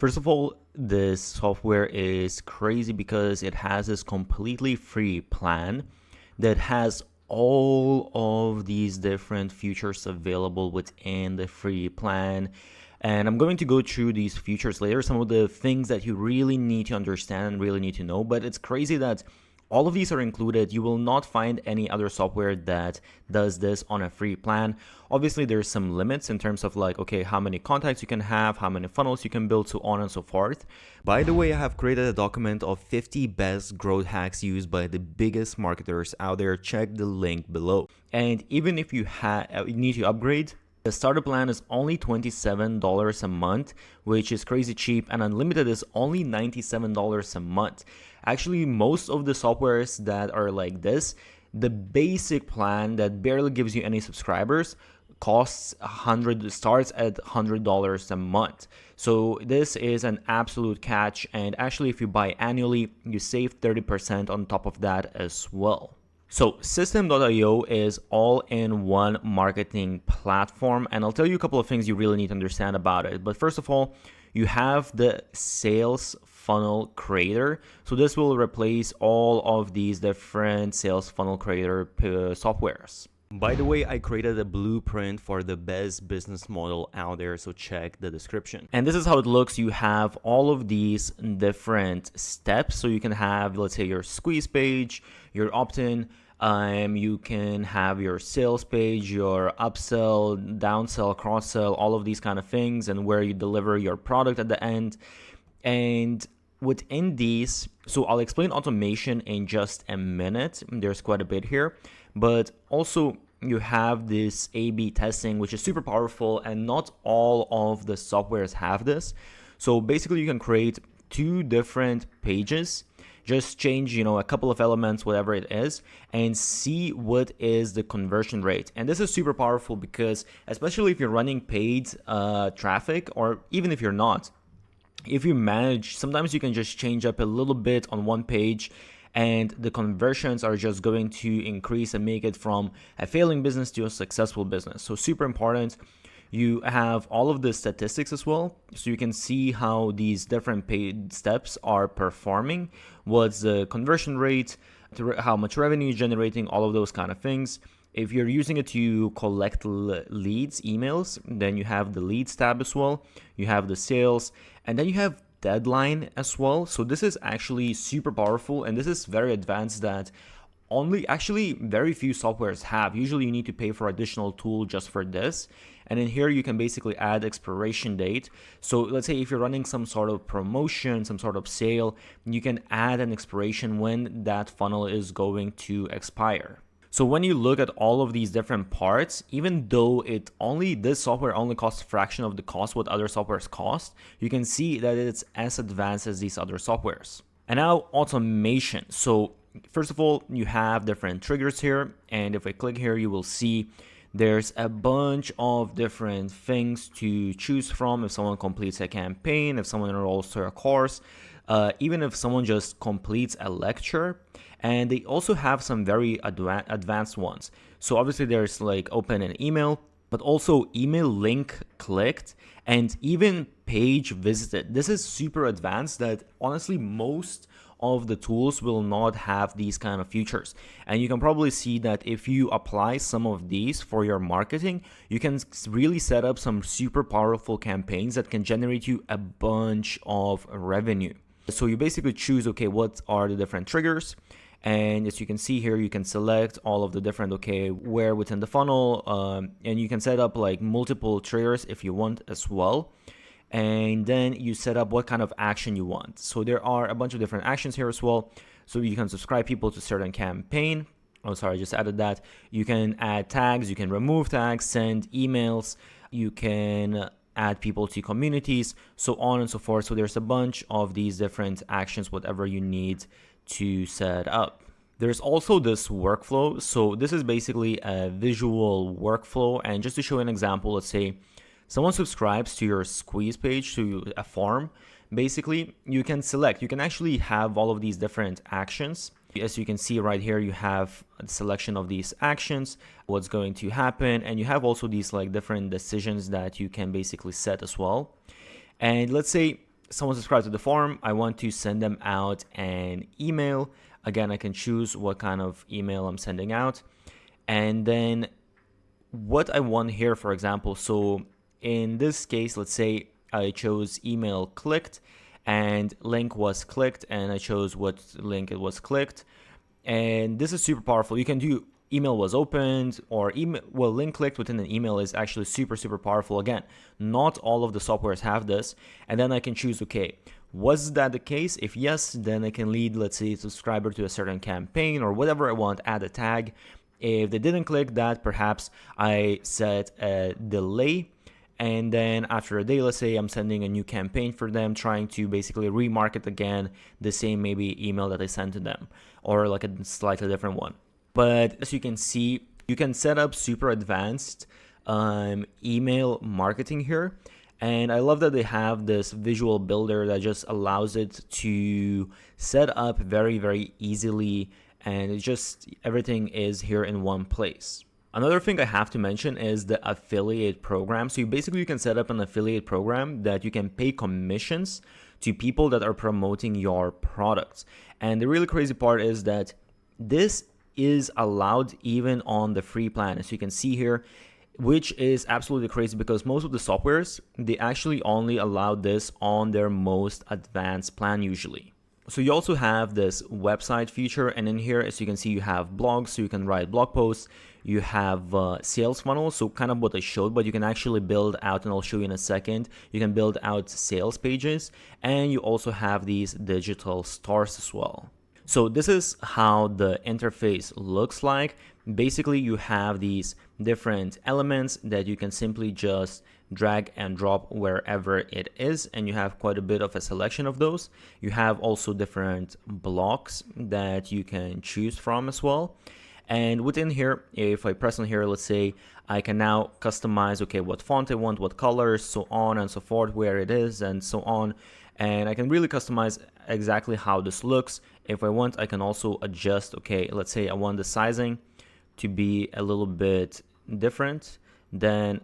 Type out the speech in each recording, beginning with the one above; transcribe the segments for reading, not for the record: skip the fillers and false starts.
First of all, this software is crazy because it has this completely free plan that has all of these different features available within the free plan. And I'm going to go through these features later, some of the things that you really need to understand and really need to know. But it's crazy that all of these are included. You will not find any other software that does this on a free plan. Obviously, there's some limits in terms of like, okay, how many contacts you can have, how many funnels you can build, so on and so forth. By the way, I have created a document of 50 best growth hacks used by the biggest marketers out there. Check the link below. And even if you need to upgrade, the starter plan is only $27 a month, which is crazy cheap, and unlimited is only $97 a month. Actually, most of the softwares that are like this, the basic plan that barely gives you any subscribers starts at $100 a month. So this is an absolute catch, and actually if you buy annually, you save 30% on top of that as well. So System.io is all-in-one marketing platform, and I'll tell you a couple of things you really need to understand about it. But first of all, you have the sales funnel creator. So this will replace all of these different sales funnel creator softwares. By the way, I created a blueprint for the best business model out there, so check the description. And this is how it looks. You have all of these different steps. So you can have, let's say, your squeeze page, your opt-in, you can have your sales page, your upsell, downsell, cross-sell, all of these kind of things, and where you deliver your product at the end. And within these, so I'll explain automation in just a minute. There's quite a bit here, but also you have this A/B testing, which is super powerful, and not all of the softwares have this. So basically you can create two different pages, just change, a couple of elements, whatever it is, and see what is the conversion rate. And this is super powerful because especially if you're running paid traffic, or even if you're not, if you manage, sometimes you can just change up a little bit on one page and the conversions are just going to increase and make it from a failing business to a successful business. So super important. You have all of the statistics as well, so you can see how these different paid steps are performing, what's the conversion rate, how much revenue you're generating, all of those kind of things. If you're using it to collect leads, emails, then you have the leads tab as well. You have the sales, and then you have deadline as well. So this is actually super powerful, and this is very advanced that actually very few softwares have. Usually you need to pay for additional tool just for this. And in here you can basically add expiration date. So let's say if you're running some sort of promotion, some sort of sale, you can add an expiration when that funnel is going to expire. So when you look at all of these different parts, even though this software only costs a fraction of the cost what other softwares cost, you can see that it's as advanced as these other softwares. And now automation. So first of all, you have different triggers here. And if I click here, you will see there's a bunch of different things to choose from. If someone completes a campaign, if someone enrolls to a course, even if someone just completes a lecture. And they also have some very advanced ones. So obviously there's like open an email, but also email link clicked and even page visited. This is super advanced that honestly most of the tools will not have these kind of features. And you can probably see that if you apply some of these for your marketing, you can really set up some super powerful campaigns that can generate you a bunch of revenue. So you basically choose, okay, what are the different triggers? And as you can see here, you can select all of the different, where within the funnel, and you can set up like multiple triggers if you want as well. And then you set up what kind of action you want. So there are a bunch of different actions here as well. So you can subscribe people to certain campaign. Oh, sorry, I just added that. You can add tags, you can remove tags, send emails, you can add people to communities, so on and so forth. So there's a bunch of these different actions, whatever you need to set up. There's also this workflow. So this is basically a visual workflow. And just to show an example, let's say someone subscribes to your squeeze page, to a form. Basically, you can actually have all of these different actions. As you can see right here, you have a selection of these actions, what's going to happen, and you have also these like different decisions that you can basically set as well. And let's say someone subscribes to the forum, I want to send them out an email. Again, I can choose what kind of email I'm sending out. And then what I want here, for example, so in this case, let's say I chose email clicked and link was clicked, and I chose what link it was clicked. And this is super powerful. You can do email was opened or email, well, link clicked within an email is actually super, super powerful. Again, not all of the softwares have this. And then I can choose, okay, was that the case? If yes, then I can lead, let's say, a subscriber to a certain campaign or whatever I want, add a tag. If they didn't click that, perhaps I set a delay. And then after a day, let's say I'm sending a new campaign for them, trying to basically remarket again the same maybe email that I sent to them, or like a slightly different one. But as you can see, you can set up super advanced email marketing here. And I love that they have this visual builder that just allows it to set up very, very easily. And it just, everything is here in one place. Another thing I have to mention is the affiliate program. So you can set up an affiliate program that you can pay commissions to people that are promoting your products. And the really crazy part is that this is allowed even on the free plan, as you can see here, which is absolutely crazy because most of the softwares, they actually only allow this on their most advanced plan usually. So you also have this website feature, and in here, as you can see, you have blogs, so you can write blog posts. You have sales funnels, so kind of what I showed, but you can actually build out, and I'll show you in a second. You can build out sales pages, and you also have these digital stars as well. So this is how the interface looks like. Basically, you have these different elements that you can simply just drag and drop wherever it is, and you have quite a bit of a selection of those. You have also different blocks that you can choose from as well. And within here, if I press on here, let's say I can now customize, okay, what font I want, what colors, so on and so forth, where it is, and so on. And I can really customize exactly how this looks. If I want, I can also adjust, okay, let's say I want the sizing to be a little bit different. Then,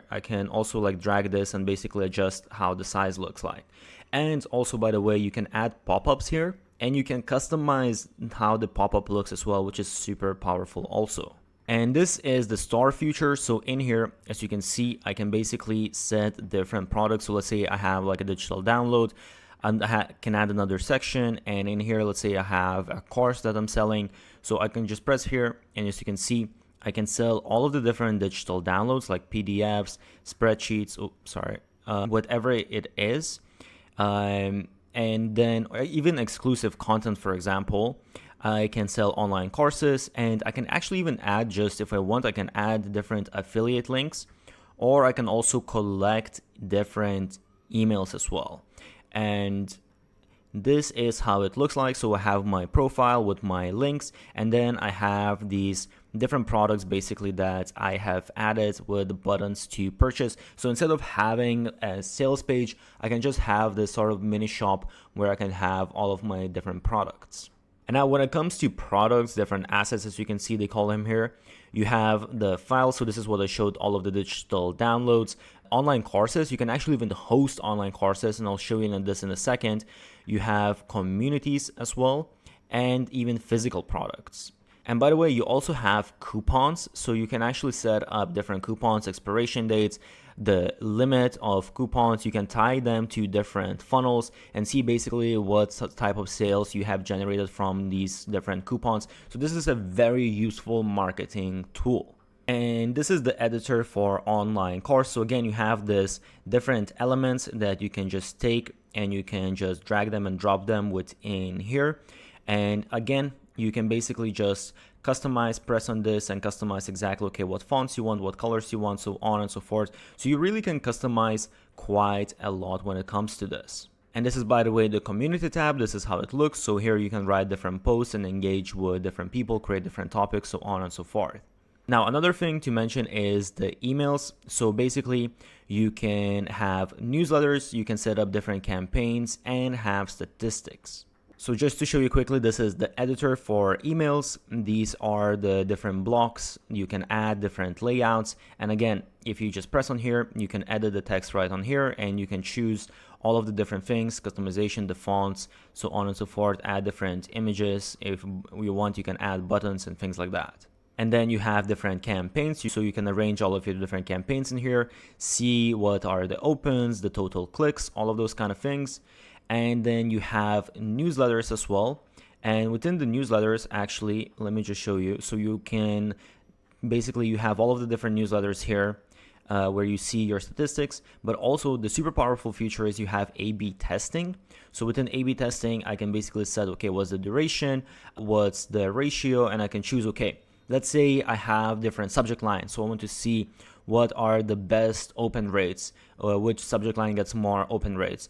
I can also like drag this and basically adjust how the size looks like. And also, by the way, you can add pop-ups here, and you can customize how the pop-up looks as well, which is super powerful also. And this is the star feature. So in here, as you can see, I can basically set different products. So let's say I have like a digital download, and I can add another section. And in here, let's say I have a course that I'm selling. So I can just press here, and as you can see, I can sell all of the different digital downloads like PDFs, spreadsheets, whatever it is. And then even exclusive content, for example. I can sell online courses, and I can actually even add, just if I want, I can add different affiliate links, or I can also collect different emails as well. And this is how it looks like. So I have my profile with my links, and then I have these different products basically that I have added with buttons to purchase. So instead of having a sales page, I can just have this sort of mini shop where I can have all of my different products. And now when it comes to products, different assets, as you can see, they call them here, you have the files. So this is what I showed, all of the digital downloads. Online courses, you can actually even host online courses, and I'll show you this in a second. You have communities as well, and even physical products. And by the way, you also have coupons, so you can actually set up different coupons, expiration dates, the limit of coupons. You can tie them to different funnels and see basically what type of sales you have generated from these different coupons. So this is a very useful marketing tool. And this is the editor for online course. So again, you have this different elements that you can just take, and you can just drag them and drop them within here. And again, you can basically just customize, press on this and customize exactly, okay, what fonts you want, what colors you want, so on and so forth. So you really can customize quite a lot when it comes to this. And this is, by the way, the community tab. This is how it looks. So here you can write different posts and engage with different people, create different topics, so on and so forth. Now, another thing to mention is the emails. So basically, you can have newsletters, you can set up different campaigns, and have statistics. So just to show you quickly, this is the editor for emails. These are the different blocks. You can add different layouts. And again, if you just press on here, you can edit the text right on here, and you can choose all of the different things, customization, the fonts, so on and so forth, add different images. If you want, you can add buttons and things like that. And then you have different campaigns, so you can arrange all of your different campaigns in here, see what are the opens, the total clicks, all of those kind of things. And then you have newsletters as well. And within the newsletters, actually, let me just show you. So you can, basically you have all of the different newsletters here where you see your statistics, but also the super powerful feature is you have A/B testing. So within A/B testing, I can basically set, okay, what's the duration, what's the ratio, and I can choose, okay, let's say I have different subject lines. So I want to see what are the best open rates, which subject line gets more open rates,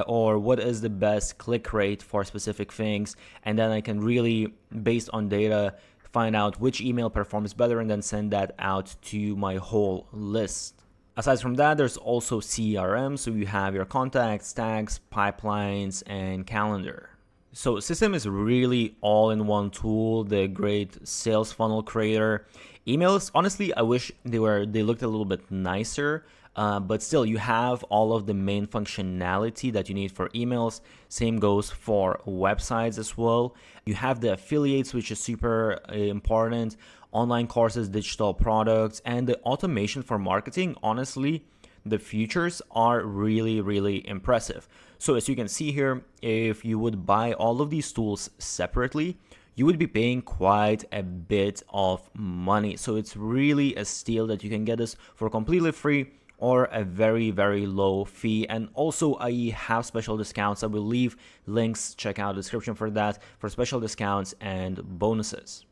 or what is the best click rate for specific things. And then I can really, based on data, find out which email performs better and then send that out to my whole list. Aside from that, there's also CRM. So you have your contacts, tags, pipelines, and calendar. So System is really all-in-one tool, the great sales funnel creator. Emails, honestly, I wish they looked a little bit nicer, but still you have all of the main functionality that you need for emails. Same goes for websites as well. You have the affiliates, which is super important, online courses, digital products, and the automation for marketing. Honestly, the features are really, really impressive. So as you can see here, if you would buy all of these tools separately, you would be paying quite a bit of money. So it's really a steal that you can get this for completely free or a very, very low fee. And also I have special discounts. I will leave links, check out the description for that, for special discounts and bonuses.